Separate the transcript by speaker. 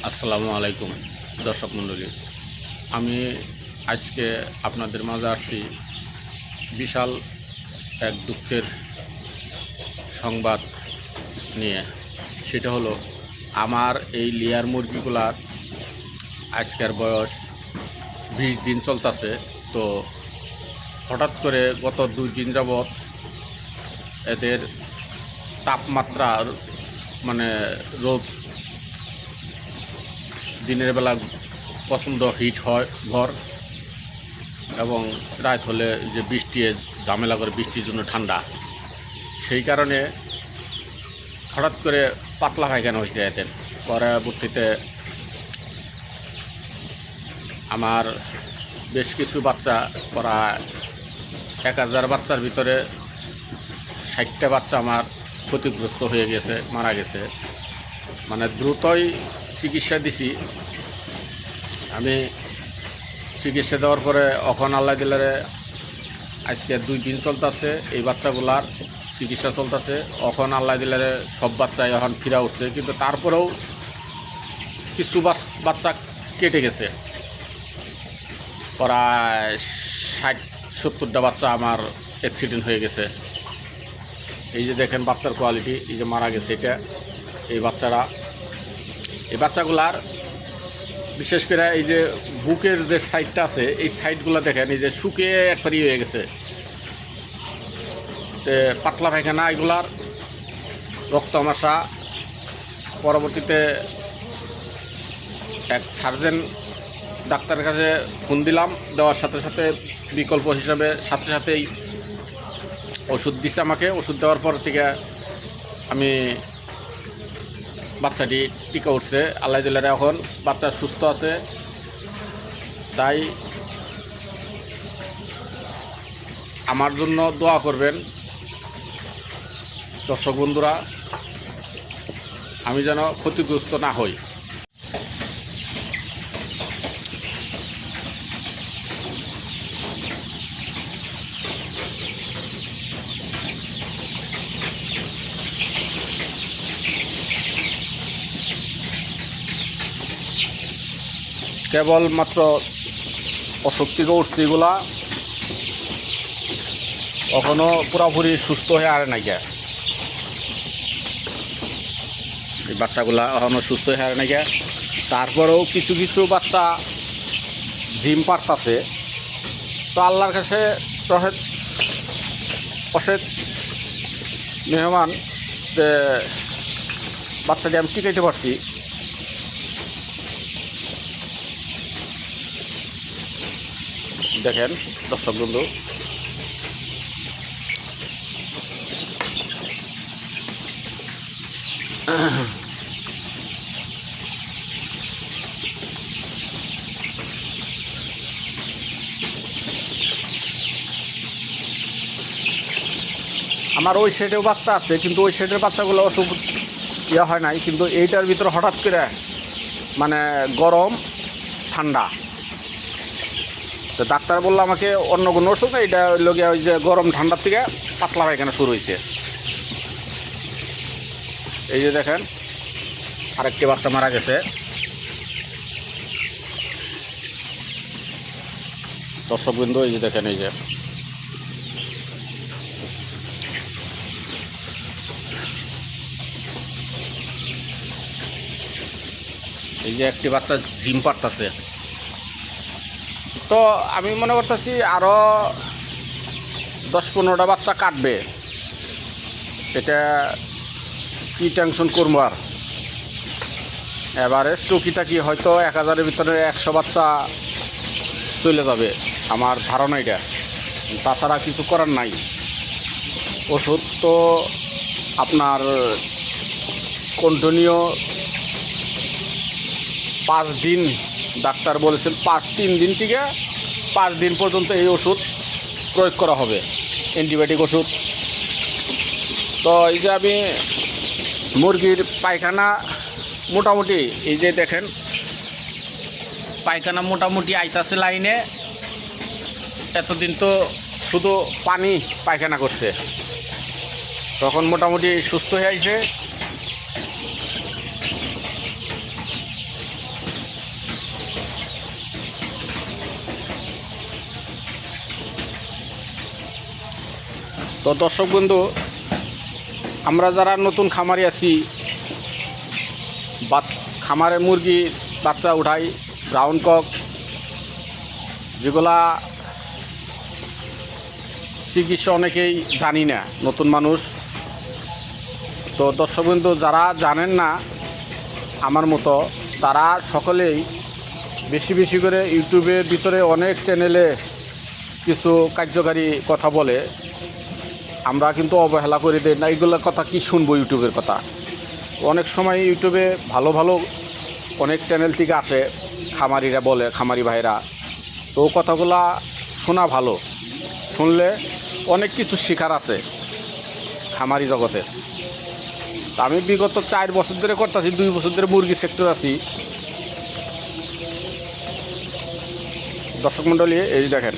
Speaker 1: আসসালামু আলাইকুম দর্শক মণ্ডলী, আমি আজকে আপনাদের মাঝে আসছি বিশাল এক দুঃখের সংবাদ নিয়ে। সেটা হলো, আমার এই লেয়ার মুরগিগুলার আজকের বয়স 20 দিন চলতেছে। তো হঠাৎ করে গত 2 দিন যাবৎ এদের তাপমাত্রার রোদ দিনের বেলা পছন্দ হিট হয় ঘর, এবং রাত হলে যে বৃষ্টি ঝামেলা করে, বৃষ্টির জন্য ঠান্ডা, সেই কারণে হঠাৎ করে পাতলা পায়খানা হয়েছে এদের। পরবর্তীতে আমার বেশ কিছু বাচ্চা, প্রায় 1000 বাচ্চার ভিতরে 60টা বাচ্চা আমার ক্ষতিগ্রস্ত হয়ে গেছে, মারা গেছে। দ্রুতই চিকিৎসা দিছি আমি। চিকিৎসা দেওয়ার পরে এখন আল্লাহ দিলারে আজকে 2 দিন চলতেছে, এই বাচ্চাগুলার চিকিৎসা চলতেছে। এখন আল্লাহ দিলারে সব বাচ্চাই এখন ফিরা উঠছে, কিন্তু তারপরেও কিছু বাচ্চা কেটে গেছে। প্রায় 60-70টা বাচ্চা আমার অ্যাক্সিডেন্ট হয়ে গেছে। এই যে দেখেন বাচ্চার কোয়ালিটি, এই যে মারা গেছে এটা, এই বাচ্চাগুলার বিশেষ করে এই যে বুকের যে সাইডটা আছে, এই সাইডগুলো দেখেন, এই যে শুকিয়ে একবারই হয়ে গেছে। পাতলা পায়খানা, এগুলার রক্ত আমাশা। পরবর্তীতে এক সার্জেন ডাক্তারের কাছে ফোন দিলাম, দেওয়ার সাথে সাথে বিকল্প হিসাবে সাথেই ওষুধ দিচ্ছে আমাকে। ওষুধ দেওয়ার পর থেকে আমি বাচ্চাটি টিকা উঠছে আল্লাহ দিলারে। এখন বাচ্চা সুস্থ আছে। তাই আমার জন্য দোয়া করবেন দর্শক বন্ধুরা, আমি যেন ক্ষতিগ্রস্ত না হই। কেবলমাত্র অসুখ থেকে উঠছে, এগুলা এখনও পুরোপুরি সুস্থ হয়ে আর নাই। এই বাচ্চাগুলা এখনও সুস্থ হয়ে আর নাই। তারপরেও কিছু কিছু বাচ্চা জিম পারতাছে। তো আল্লাহর কাছে অশেষ মেহমান যে বাচ্চাটি আমি টিকাইতে পারছি। দেখেন দর্শক বন্ধু, আমার ওই সাইডেও বাচ্চা আছে, কিন্তু ওই সাইডের বাচ্চাগুলো অসুখ হয় নাই। কিন্তু এইটার ভিতরে হঠাৎ করে গরম ঠান্ডা। তো ডাক্তার বললো আমাকে অন্য কোনো ওষুধ না, এটা হইল গিয়ে ওই যে গরম ঠান্ডার থেকে পাতলা পায়খানা শুরু হয়েছে। এই যে দেখেন আরেকটি বাচ্চা মারা গেছে। দর্শকবৃন্দ, এই যে দেখেন, এই যে একটি বাচ্চা জিম পারতাছে। তো আমি মনে করতেছি আরও 10-15টা বাচ্চা কাটবে। এটা কি টেনশন করবো আর। এভারেজ টুকিটাকি হয়তো 1000-এর ভিতরে 100 বাচ্চা চলে যাবে, আমার ধারণা এটা। তাছাড়া কিছু করার নাই। ওষুধ তো আপনার কন্টিনিউ 5 দিন, ডাক্তার বলেছেন 3 দিন থেকে 5 দিন পর্যন্ত এই ওষুধ প্রয়োগ করা হবে, অ্যান্টিবায়োটিক ওষুধ। তো এই যে আমি মুরগির পায়খানা মোটামুটি, এই যে দেখেন পায়খানা মোটামুটি আইতাছে লাইনে। এতদিন তো শুধু পানি পায়খানা করছে, তখন মোটামুটি সুস্থ হয়ে আইছে। তো দর্শক বন্ধু, আমরা যারা নতুন খামারি আছি, খামারে মুরগি বাচ্চা উঠাই, ব্রাউন কক, যেগুলা চিকিৎসা অনেকেই জানি না, নতুন মানুষ। তো দর্শক বন্ধু, যারা জানেন না আমার মতো, তারা সকলেই বেশি বেশি করে ইউটিউবের ভিতরে অনেক চ্যানেলে কিছু কার্যকারী কথা বলে, আমরা কিন্তু অবহেলা করে দিই না। এইগুলোর কথা কি শুনবো? ইউটিউবের কথা অনেক সময় ইউটিউবে ভালো ভালো অনেক চ্যানেল থেকে আসে, খামারিরা বলে, খামারি ভাইরা। তো কথাগুলা শোনা ভালো, শুনলে অনেক কিছু শেখার আছে খামারি জগতে। তা আমি বিগত 4 বছর ধরে করতেছি, 2 বছর ধরে মুরগি সেক্টর আছি। দর্শক মণ্ডলী, এই দেখেন